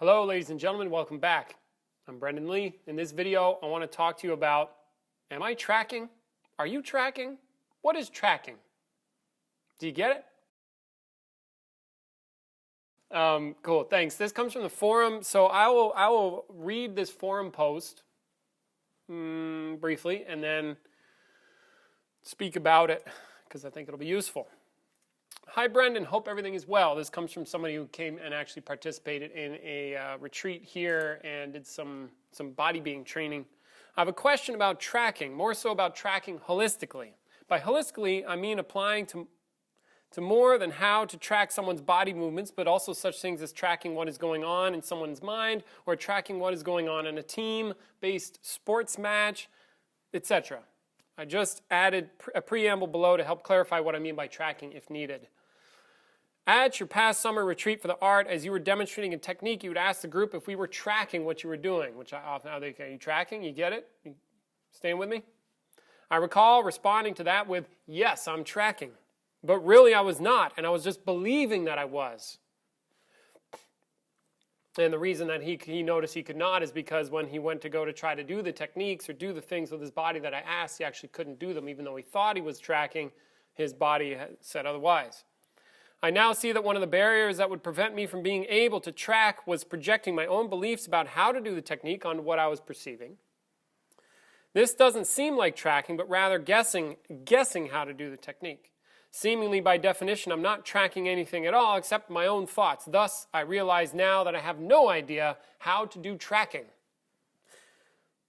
Hello, ladies and gentlemen. Welcome back. I'm Brendan Lee. In this video, I want to talk to you about, am I tracking? Are you tracking? What is tracking? Do you get it? Cool, thanks. This comes from the forum, so I will read this forum post briefly and then speak about it because I think it'll be useful. Hi, Brendan. Hope everything is well. This comes from somebody who came and actually participated in a retreat here and did some body being training. I have a question about tracking, more so about tracking holistically. By holistically, I mean applying to more than how to track someone's body movements, but also such things as tracking what is going on in someone's mind or tracking what is going on in a team-based sports match, etc. I just added a preamble below to help clarify what I mean by tracking if needed. At your past summer retreat for the art, as you were demonstrating a technique, you would ask the group if we were tracking what you were doing, which I often, are you tracking? You get it? You staying with me? I recall responding to that with, yes, I'm tracking. But really I was not, and I was just believing that I was. And the reason that he noticed he could not is because when he went to go to try to do the techniques or do the things with his body that I asked, he actually couldn't do them. Even though he thought he was tracking, his body said otherwise. I now see that one of the barriers that would prevent me from being able to track was projecting my own beliefs about how to do the technique on what I was perceiving. This doesn't seem like tracking, but rather guessing how to do the technique. Seemingly, by definition, I'm not tracking anything at all except my own thoughts. Thus, I realize now that I have no idea how to do tracking.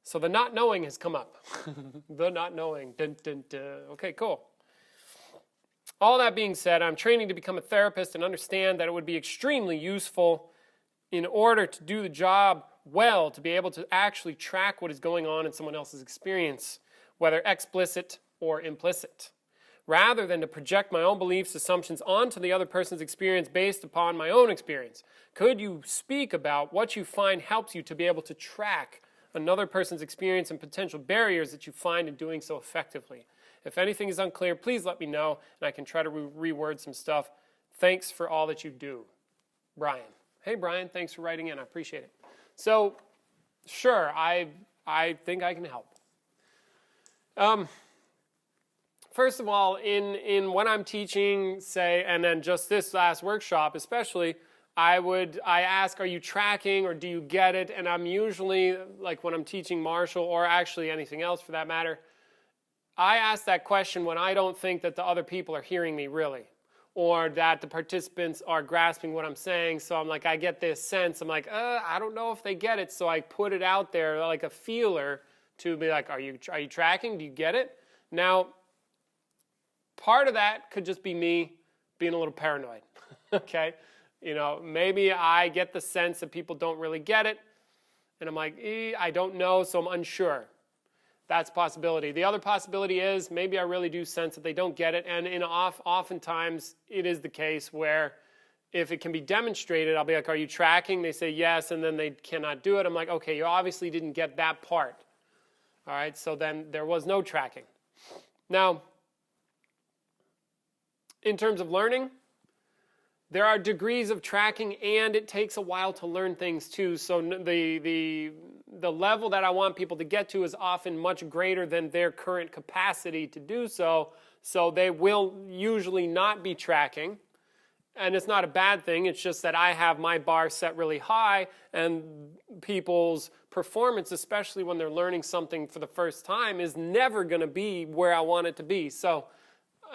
So the not knowing has come up. The not knowing. Dun, dun, dun. Okay, cool. All that being said, I'm training to become a therapist and understand that it would be extremely useful in order to do the job well to be able to actually track what is going on in someone else's experience, whether explicit or implicit, rather than to project my own beliefs, assumptions onto the other person's experience based upon my own experience. Could you speak about what you find helps you to be able to track another person's experience and potential barriers that you find in doing so effectively? If anything is unclear, please let me know, and I can try to reword some stuff. Thanks for all that you do. Brian. Hey, Brian, thanks for writing in. I appreciate it. So, sure, I think I can help. First of all, in when I'm teaching, say, and then just this last workshop especially, I ask, are you tracking or do you get it? And I'm usually, like when I'm teaching martial or actually anything else for that matter, I ask that question when I don't think that the other people are hearing me really, or that the participants are grasping what I'm saying. So I'm like, I get this sense. I'm like, I don't know if they get it. So I put it out there like a feeler to be like, are you tracking? Do you get it? Now, part of that could just be me being a little paranoid, okay? You know, maybe I get the sense that people don't really get it, and I'm like, I don't know, so I'm unsure. That's a possibility. The other possibility is maybe I really do sense that they don't get it, and oftentimes it is the case where if it can be demonstrated, I'll be like, are you tracking? They say yes, and then they cannot do it. I'm like, okay, you obviously didn't get that part. All right, so then there was no tracking. Now, in terms of learning, there are degrees of tracking, and it takes a while to learn things too. So the level that I want people to get to is often much greater than their current capacity to do so. So they will usually not be tracking. And it's not a bad thing. It's just that I have my bar set really high, and people's performance, especially when they're learning something for the first time, is never going to be where I want it to be. So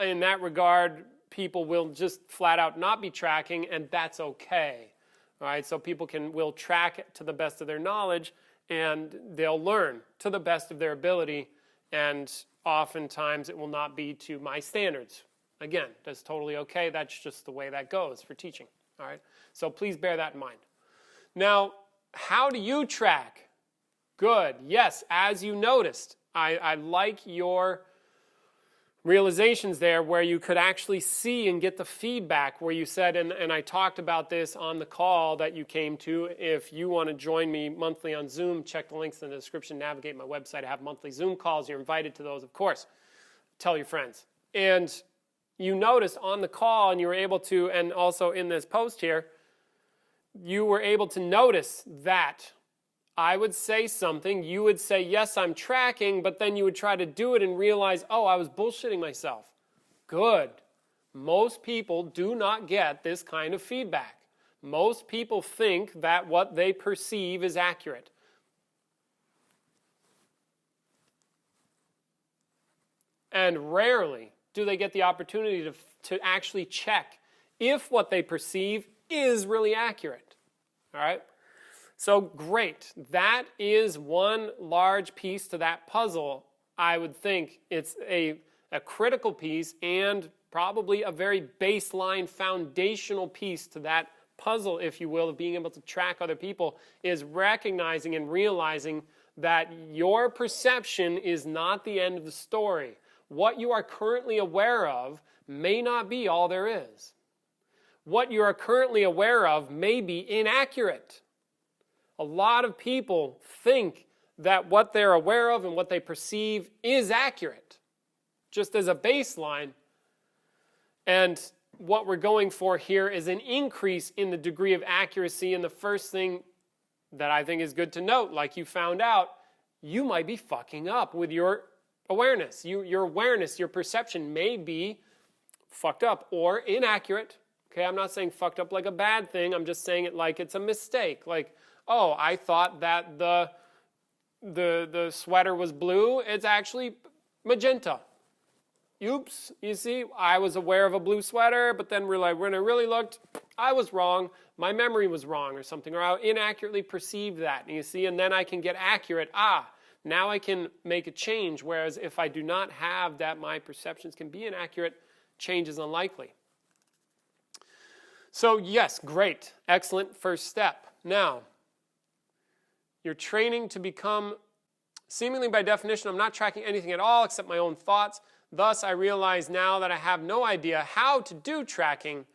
in that regard, people will just flat out not be tracking, and that's okay. All right, so people will track it to the best of their knowledge, and they'll learn to the best of their ability, and oftentimes it will not be to my standards. Again, that's totally okay. That's just the way that goes for teaching. All right, so please bear that in mind. Now, how do you track? Good. Yes, as you noticed, I like your realizations there where you could actually see and get the feedback where you said, and I talked about this on the call that you came to. If you want to join me monthly on Zoom, check the links in the description, navigate my website. I have monthly Zoom calls. You're invited to those, of course. Tell your friends. And you noticed on the call, and you were able to, and also in this post here, you were able to notice that I would say something, you would say, yes, I'm tracking, but then you would try to do it and realize, oh, I was bullshitting myself. Good. Most people do not get this kind of feedback. Most people think that what they perceive is accurate. And rarely do they get the opportunity to actually check if what they perceive is really accurate. All right? So great. That is one large piece to that puzzle. I would think it's a critical piece and probably a very baseline, foundational piece to that puzzle, if you will, of being able to track other people, is recognizing and realizing that your perception is not the end of the story. What you are currently aware of may not be all there is. What you are currently aware of may be inaccurate. A lot of people think that what they're aware of and what they perceive is accurate, just as a baseline. And what we're going for here is an increase in the degree of accuracy. And the first thing that I think is good to note, like you found out, you might be fucking up with your awareness. Your awareness, your perception may be fucked up or inaccurate. Okay, I'm not saying fucked up like a bad thing. I'm just saying it like it's a mistake. Like, oh, I thought that the sweater was blue. It's actually magenta. Oops, you see, I was aware of a blue sweater, but then when I really looked, I was wrong. My memory was wrong or something, or I inaccurately perceived that. And you see, and then I can get accurate. Now I can make a change, whereas if I do not have that, my perceptions can be inaccurate, change is unlikely. So yes, great, excellent first step. Now, you're training to become, seemingly by definition, I'm not tracking anything at all except my own thoughts. Thus, I realize now that I have no idea how to do tracking,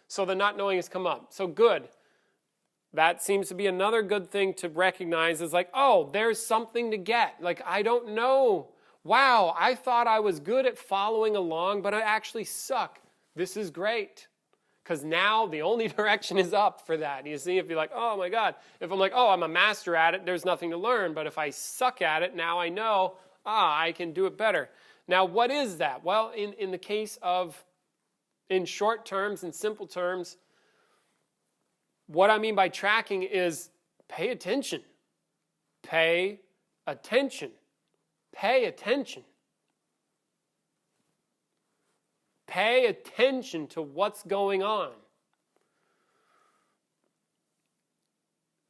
so the not knowing has come up. So good. That seems to be another good thing to recognize is like, oh, there's something to get. Like, I don't know. Wow, I thought I was good at following along, but I actually suck. This is great. Because now the only direction is up for that. You see, if you're like, oh my God. If I'm like, oh, I'm a master at it, there's nothing to learn. But if I suck at it, now I know, I can do it better. Now, what is that? Well, in the case of, in short terms, in simple terms, what I mean by tracking is pay attention. Pay attention. Pay attention. Pay attention to what's going on.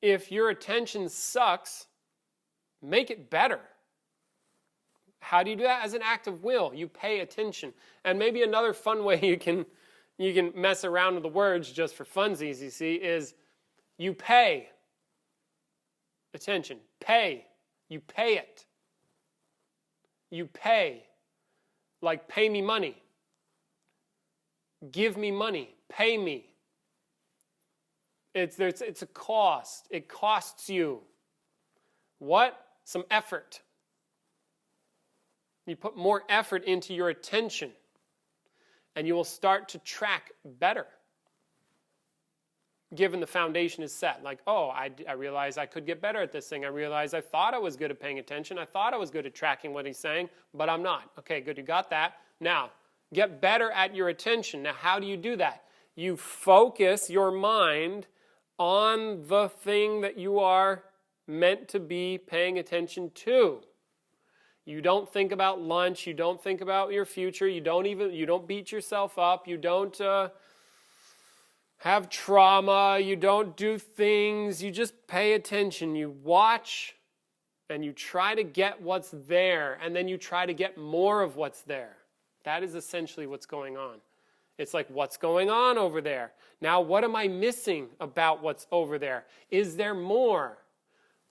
If your attention sucks, make it better. How do you do that? As an act of will. You pay attention. And maybe another fun way you can mess around with the words just for funsies, you see, is you pay attention. Pay. You pay it. You pay. Like pay me money. Give me money. Pay me. It's a cost. It costs you. What? Some effort. You put more effort into your attention, and you will start to track better, given the foundation is set. Like, oh, I realized I could get better at this thing. I realized I thought I was good at paying attention. I thought I was good at tracking what he's saying, but I'm not. Okay, good, you got that. Now, get better at your attention. Now, how do you do that? You focus your mind on the thing that you are meant to be paying attention to. You don't think about lunch. You don't think about your future. You don't beat yourself up. You don't have trauma. You don't do things. You just pay attention. You watch and you try to get what's there, and then you try to get more of what's there. That is essentially what's going on. It's like, what's going on over there? Now, what am I missing about what's over there? Is there more?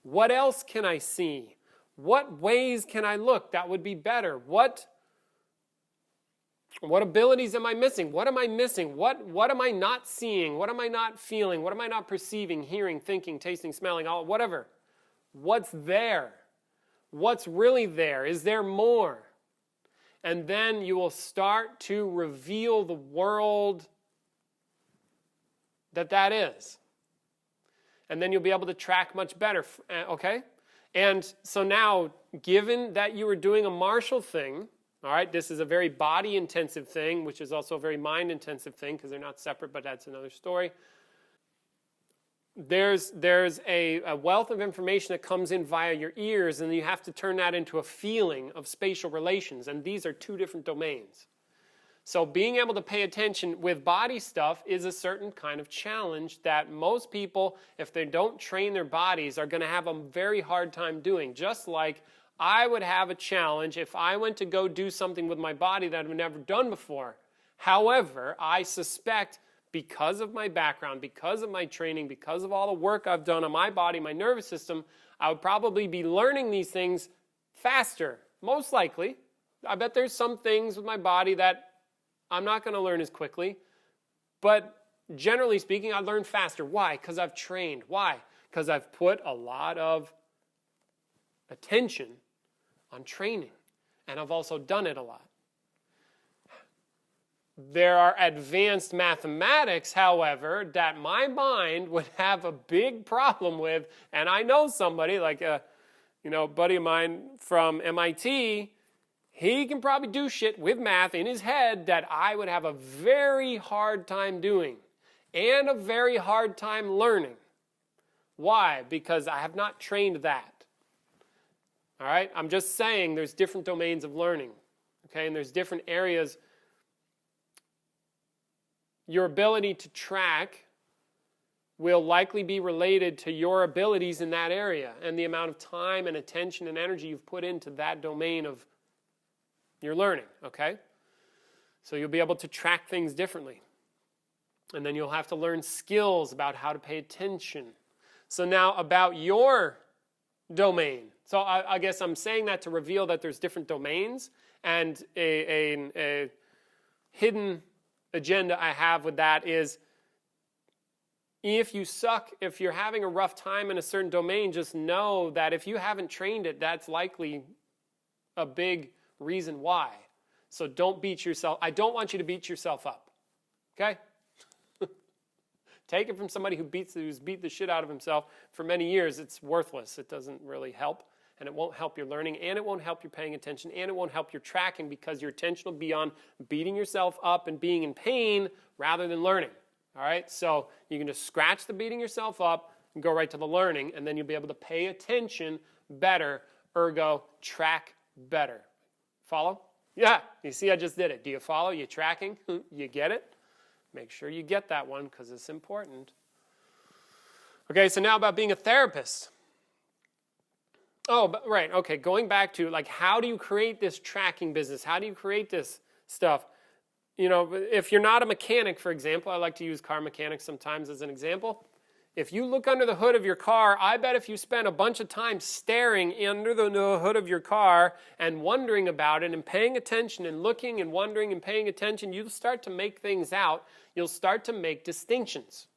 What else can I see? What ways can I look that would be better? What abilities am I missing? What am I missing? What am I not seeing? What am I not feeling? What am I not perceiving, hearing, thinking, tasting, smelling, all whatever? What's there? What's really there? Is there more? And then you will start to reveal the world that is. And then you'll be able to track much better, okay? And so now, given that you were doing a Marshall thing, all right, this is a very body-intensive thing, which is also a very mind-intensive thing because they're not separate, but that's another story. There's a wealth of information that comes in via your ears, and you have to turn that into a feeling of spatial relations, and these are two different domains. So being able to pay attention with body stuff is a certain kind of challenge that most people, if they don't train their bodies, are going to have a very hard time doing. Just like I would have a challenge if I went to go do something with my body that I've never done before. However, I suspect because of my background, because of my training, because of all the work I've done on my body, my nervous system, I would probably be learning these things faster, most likely. I bet there's some things with my body that I'm not going to learn as quickly, but generally speaking, I learn faster. Why? Because I've trained. Why? Because I've put a lot of attention on training, and I've also done it a lot. There are advanced mathematics, however, that my mind would have a big problem with, and I know somebody like a buddy of mine from MIT. He can probably do shit with math in his head that I would have a very hard time doing and a very hard time learning. Why? Because I have not trained that. All right? I'm just saying there's different domains of learning. Okay? And there's different areas. Your ability to track will likely be related to your abilities in that area and the amount of time and attention and energy you've put into that domain of your learning, okay? So you'll be able to track things differently. And then you'll have to learn skills about how to pay attention. So now about your domain. So I guess I'm saying that to reveal that there's different domains, and a hidden agenda I have with that is if you suck, if you're having a rough time in a certain domain, just know that if you haven't trained it, that's likely a big reason why. So don't beat yourself. I don't want you to beat yourself up. Okay? Take it from somebody who's beat the shit out of himself for many years. It's worthless. It doesn't really help. And it won't help your learning, and it won't help your paying attention, and it won't help your tracking because your attention will be on beating yourself up and being in pain rather than learning. All right? So you can just scratch the beating yourself up and go right to the learning, and then you'll be able to pay attention better, ergo track better. Follow? Yeah. You see, I just did it. Do you follow? You tracking? You get it? Make sure you get that one because it's important. Okay, so now about being a therapist. Oh, right. Okay, going back to like how do you create this tracking business? How do you create this stuff? You know, if you're not a mechanic, for example, I like to use car mechanics sometimes as an example. If you look under the hood of your car, I bet if you spend a bunch of time staring under the hood of your car and wondering about it and paying attention and looking and wondering and paying attention, you'll start to make things out. You'll start to make distinctions.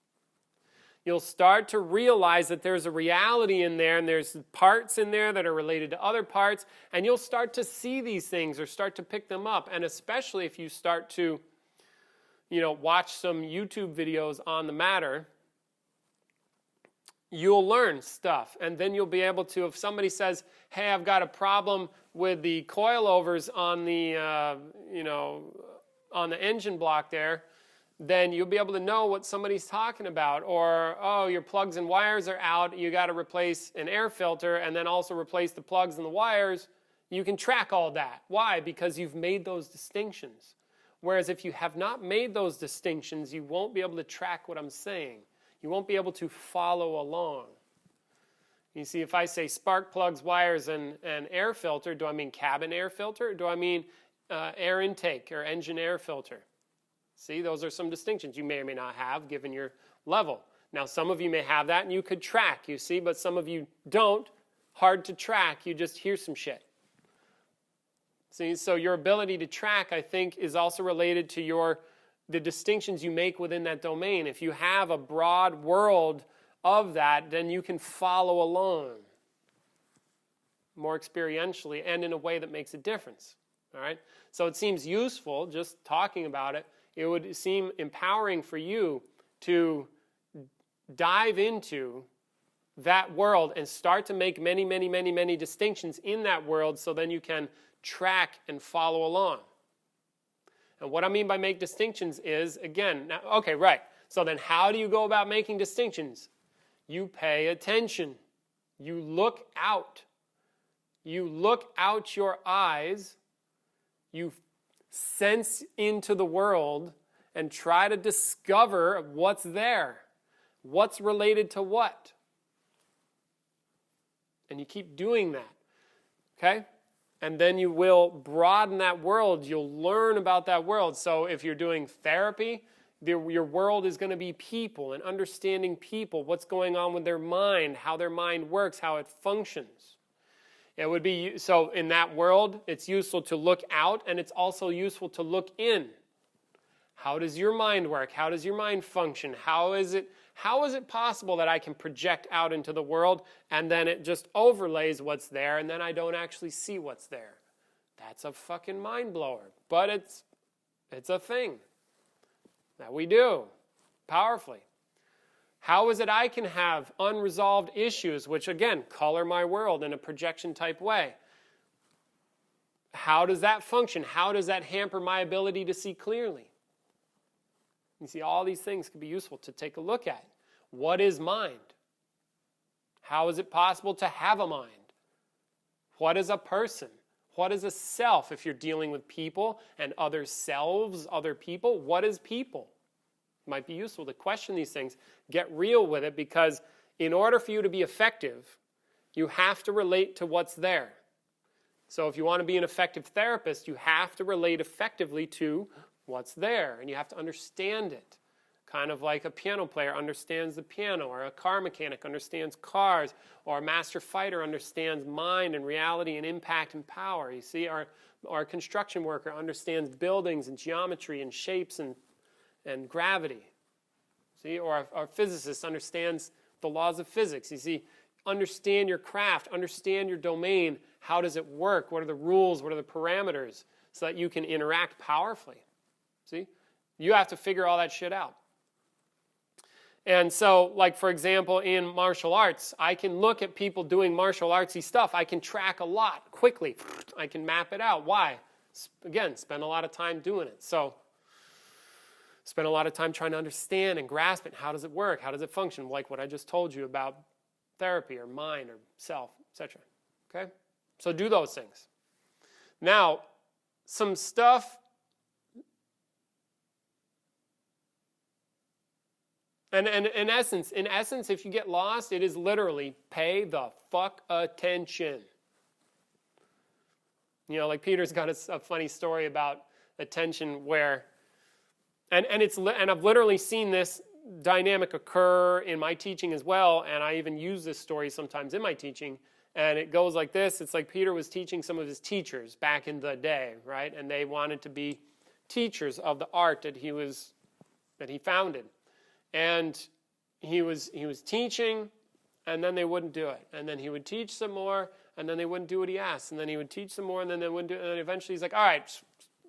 You'll start to realize that there's a reality in there and there's parts in there that are related to other parts, and you'll start to see these things or start to pick them up. And especially if you start to, watch some YouTube videos on the matter, you'll learn stuff. And then you'll be able to, if somebody says, hey, I've got a problem with the coilovers on the, on the engine block there, then you'll be able to know what somebody's talking about. Or, oh, your plugs and wires are out, you got to replace an air filter and then also replace the plugs and the wires. You can track all that. Why? Because you've made those distinctions. Whereas if you have not made those distinctions, you won't be able to track what I'm saying. You won't be able to follow along. You see, if I say spark plugs, wires, and air filter, do I mean cabin air filter? Or do I mean air intake or engine air filter? See, those are some distinctions you may or may not have given your level. Now, some of you may have that and you could track, you see, but some of you don't. Hard to track. You just hear some shit. See, so your ability to track, I think, is also related to the distinctions you make within that domain. If you have a broad world of that, then you can follow along more experientially and in a way that makes a difference. All right? So it seems useful, just talking about it, it would seem empowering for you to dive into that world and start to make many, many, many, many distinctions in that world so then you can track and follow along. And what I mean by make distinctions is, again, now, okay, right. So then how do you go about making distinctions? You pay attention. You look out. You look out your eyes. You sense into the world and try to discover what's there. What's related to what? And you keep doing that. Okay? And then you will broaden that world. You'll learn about that world. So if you're doing therapy, your world is going to be people and understanding people, what's going on with their mind, how their mind works, how it functions. It would be, so in that world, it's useful to look out, and it's also useful to look in. How does your mind work? How does your mind function? How is it possible that I can project out into the world and then it just overlays what's there and then I don't actually see what's there? That's a fucking mind blower. But it's a thing that we do powerfully. How is it I can have unresolved issues, which again, color my world in a projection type way? How does that function? How does that hamper my ability to see clearly? You see, all these things could be useful to take a look at. What is mind? How is it possible to have a mind? What is a person? What is a self if you're dealing with people and other selves, other people? What is people? It might be useful to question these things. Get real with it, because in order for you to be effective, you have to relate to what's there. So if you want to be an effective therapist, you have to relate effectively to what's there, and you have to understand it. Kind of like a piano player understands the piano, or a car mechanic understands cars, or a master fighter understands mind and reality and impact and power. You see, or a construction worker understands buildings and geometry and shapes and gravity. See, or a physicist understands the laws of physics. You see, understand your craft, understand your domain. How does it work? What are the rules? What are the parameters? So that you can interact powerfully. See? You have to figure all that shit out. And so, like, for example, in martial arts, I can look at people doing martial artsy stuff. I can track a lot quickly. I can map it out. Why? Again, spend a lot of time doing it. So, spend a lot of time trying to understand and grasp it. How does it work? How does it function? Like what I just told you about therapy or mind or self, etc. Okay? So do those things. Now, some stuff. And in essence, if you get lost, it is literally pay the fuck attention. You know, like Peter's got a funny story about attention where, and I've literally seen this dynamic occur in my teaching as well, and I even use this story sometimes in my teaching, and it goes like this. It's like Peter was teaching some of his teachers back in the day, right? And they wanted to be teachers of the art that he founded. And he was teaching, and then they wouldn't do it. And then he would teach some more, and then they wouldn't do what he asked. And then he would teach some more, and then they wouldn't do it. And then eventually he's like, all right,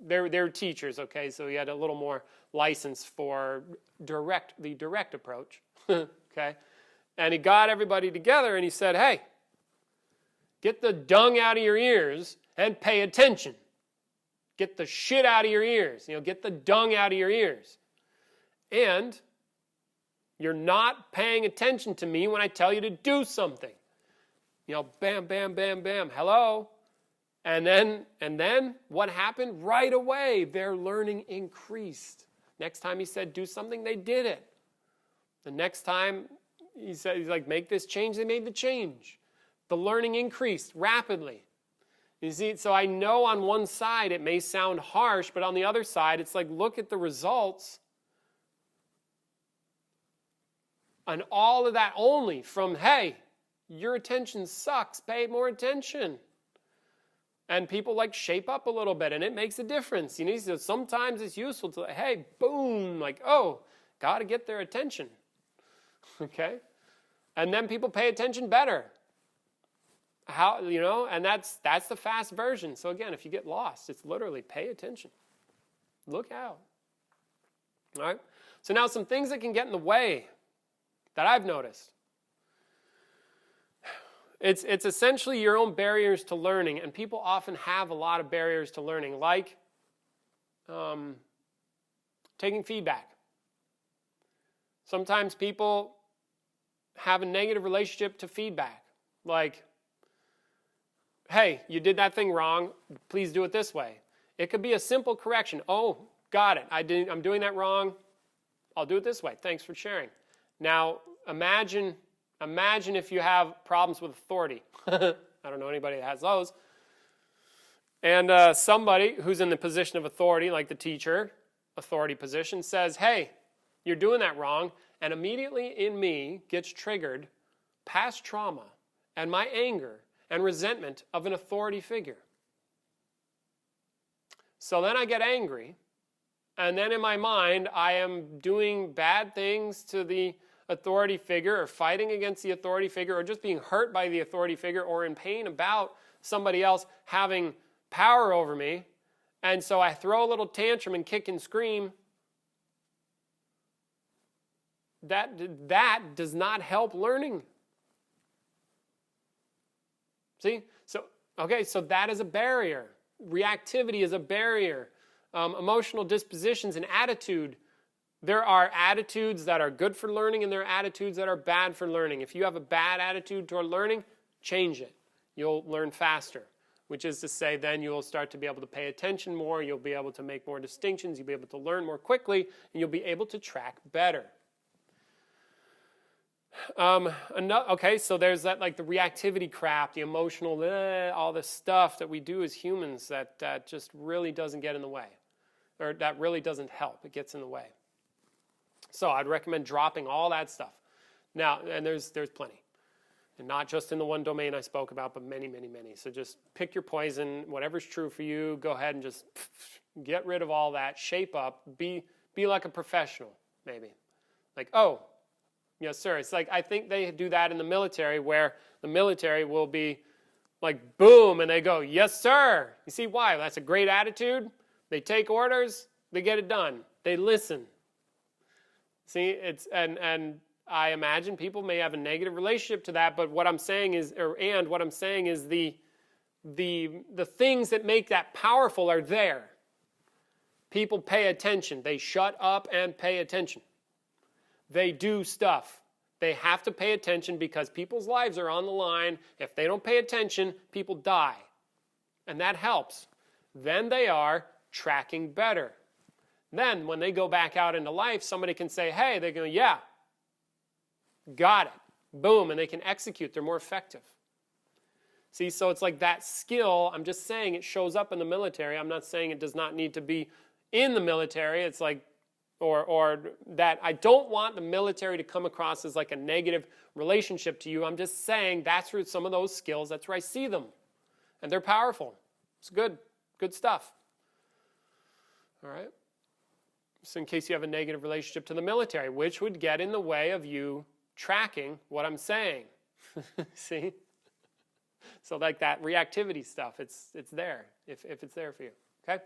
they're teachers, okay? So he had a little more license for the direct approach, okay? And he got everybody together, and he said, hey, get the dung out of your ears and pay attention. Get the shit out of your ears. Get the dung out of your ears. And you're not paying attention to me when I tell you to do something. Bam, bam, bam, bam. Hello? And then what happened? Right away, their learning increased. Next time he said do something, they did it. The next time he's like, make this change, they made the change. The learning increased rapidly. You see, so I know on one side it may sound harsh, but on the other side, it's like, look at the results. And all of that only from, hey, your attention sucks, pay more attention. And people shape up a little bit, and it makes a difference. So sometimes it's useful to, hey, boom, got to get their attention. Okay? And then people pay attention better. And that's the fast version. So again, if you get lost, it's literally pay attention. Look out. All right? So now some things that can get in the way that I've noticed. It's essentially your own barriers to learning, and people often have a lot of barriers to learning, like taking feedback. Sometimes people have a negative relationship to feedback, like, hey, you did that thing wrong, please do it this way. It could be a simple correction. Oh, got it, I'm doing that wrong, I'll do it this way, thanks for sharing. Now, imagine if you have problems with authority. I don't know anybody that has those. And somebody who's in the position of authority, like the teacher, authority position, says, hey, you're doing that wrong, and immediately in me gets triggered past trauma and my anger and resentment of an authority figure. So then I get angry, and then in my mind I am doing bad things to the authority figure, or fighting against the authority figure, or just being hurt by the authority figure, or in pain about somebody else having power over me. And so I throw a little tantrum and kick and scream. That does not help learning. See? So that is a barrier. Reactivity is a barrier. Emotional dispositions and attitude. There are attitudes that are good for learning, and there are attitudes that are bad for learning. If you have a bad attitude toward learning, change it. You'll learn faster, which is to say then you'll start to be able to pay attention more, you'll be able to make more distinctions, you'll be able to learn more quickly, and you'll be able to track better. Okay, so there's that, like the reactivity crap, the emotional, all this stuff that we do as humans that just really doesn't get in the way, or that really doesn't help. It gets in the way. So I'd recommend dropping all that stuff. Now, and there's plenty. And not just in the one domain I spoke about, but many, many, many. So just pick your poison, whatever's true for you, go ahead and just get rid of all that, shape up, be like a professional, maybe. Like, oh, yes, sir. It's like, I think they do that in the military, where the military will be like, boom, and they go, yes, sir. You see why? That's a great attitude. They take orders, they get it done. They listen. See, and I imagine people may have a negative relationship to that, but what I'm saying is, the things that make that powerful are there. People pay attention. They shut up and pay attention. They do stuff. They have to pay attention because people's lives are on the line. If they don't pay attention, people die. And that helps. Then they are tracking better. Then when they go back out into life, somebody can say, hey, they go, yeah, got it. Boom, and they can execute. They're more effective. See, so it's like that skill. I'm just saying it shows up in the military. I'm not saying it does not need to be in the military. It's like, or that I don't want the military to come across as like a negative relationship to you. I'm just saying that's where some of those skills, that's where I see them. And they're powerful. It's good stuff. All right? So in case you have a negative relationship to the military, which would get in the way of you tracking what I'm saying. See? So like that reactivity stuff, it's there, if it's there for you. Okay?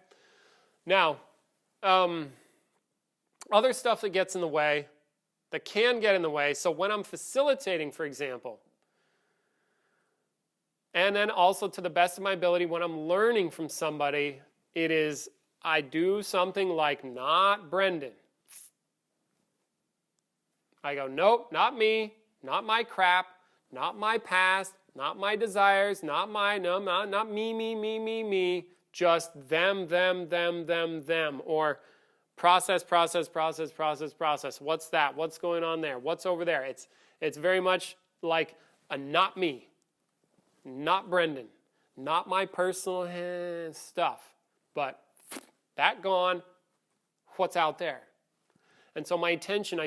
Now, other stuff that gets in the way, that can get in the way, so when I'm facilitating, for example, and then also to the best of my ability, when I'm learning from somebody, it is I do something like not Brendan. I go, nope, not me, not my crap, not my past, not my desires, not me, just them, or process. What's that? What's going on there? What's over there? It's very much like a not me, not Brendan, not my personal stuff, but that gone, what's out there? And so I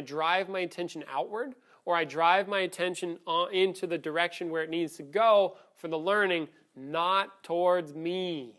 drive my attention outward, or I drive my attention into the direction where it needs to go for the learning, not towards me.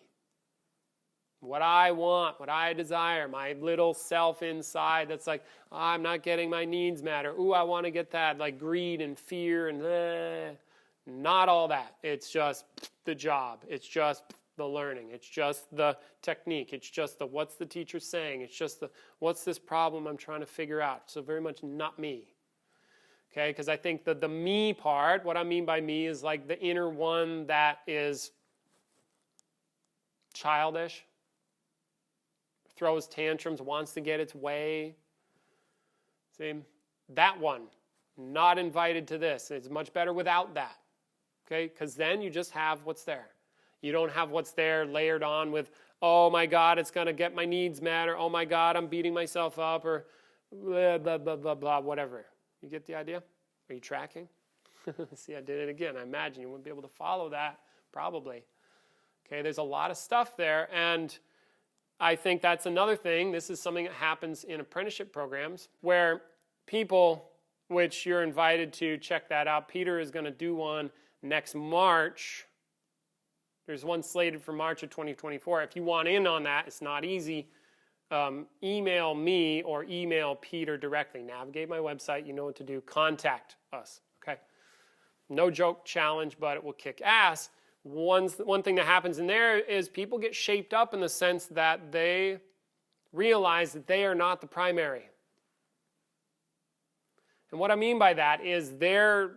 What I want, what I desire, my little self inside that's like, oh, I'm not getting my needs met, or ooh, I want to get that, like greed and fear and not all that. It's just the job. It's just the learning. It's just the technique. It's just the what's the teacher saying. It's just the what's this problem I'm trying to figure out. So very much not me. Okay, because I think that the me part, what I mean by me is like the inner one that is childish, throws tantrums, wants to get its way. See, that one, not invited to this. It's much better without that. Okay, because then you just have what's there. You don't have what's there layered on with, oh my God, it's going to get my needs met, or oh my God, I'm beating myself up, or blah, blah, blah, blah, blah, whatever. You get the idea? Are you tracking? See, I did it again. I imagine you wouldn't be able to follow that, probably. Okay, there's a lot of stuff there, and I think that's another thing. This is something that happens in apprenticeship programs where people, which you're invited to check that out. Peter is going to do one next March. There's one slated for March of 2024. If you want in on that, it's not easy. Email me or email Peter directly. Navigate my website. You know what to do. Contact us. Okay. No joke challenge, but it will kick ass. One thing that happens in there is people get shaped up in the sense that they realize that they are not the primary. And what I mean by that is the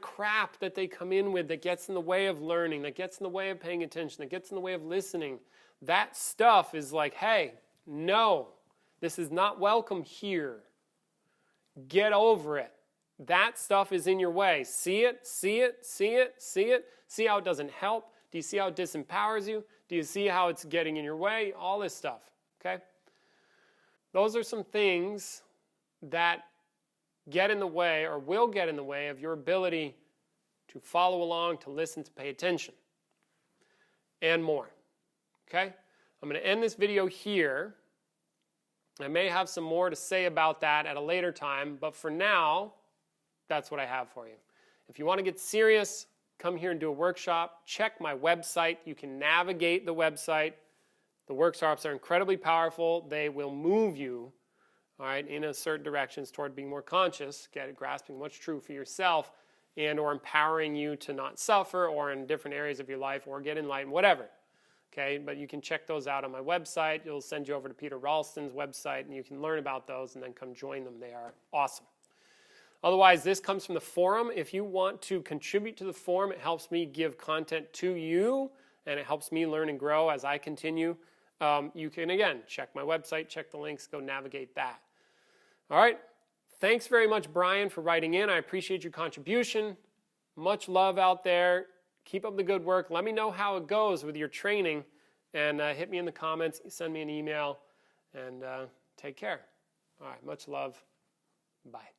crap that they come in with that gets in the way of learning, that gets in the way of paying attention, that gets in the way of listening, that stuff is like, hey, no, this is not welcome here. Get over it. That stuff is in your way. See it, see it, see it, see it. See how it doesn't help? Do you see how it disempowers you? Do you see how it's getting in your way? All this stuff, okay? Those are some things that get in the way or will get in the way of your ability to follow along, to listen, to pay attention, and more. Okay? I'm going to end this video here. I may have some more to say about that at a later time, but for now, that's what I have for you. If you want to get serious, come here and do a workshop. Check my website. You can navigate the website. The workshops are incredibly powerful. They will move you, all right, in a certain directions toward being more conscious, grasping what's true for yourself, and or empowering you to not suffer, or in different areas of your life, or get enlightened, whatever. Okay, but you can check those out on my website. It'll send you over to Peter Ralston's website, and you can learn about those and then come join them. They are awesome. Otherwise, this comes from the forum. If you want to contribute to the forum, it helps me give content to you, and it helps me learn and grow as I continue. You can, again, check my website, check the links, go navigate that. All right. Thanks very much, Brian, for writing in. I appreciate your contribution. Much love out there. Keep up the good work. Let me know how it goes with your training, and hit me in the comments, send me an email, and take care. All right. Much love. Bye.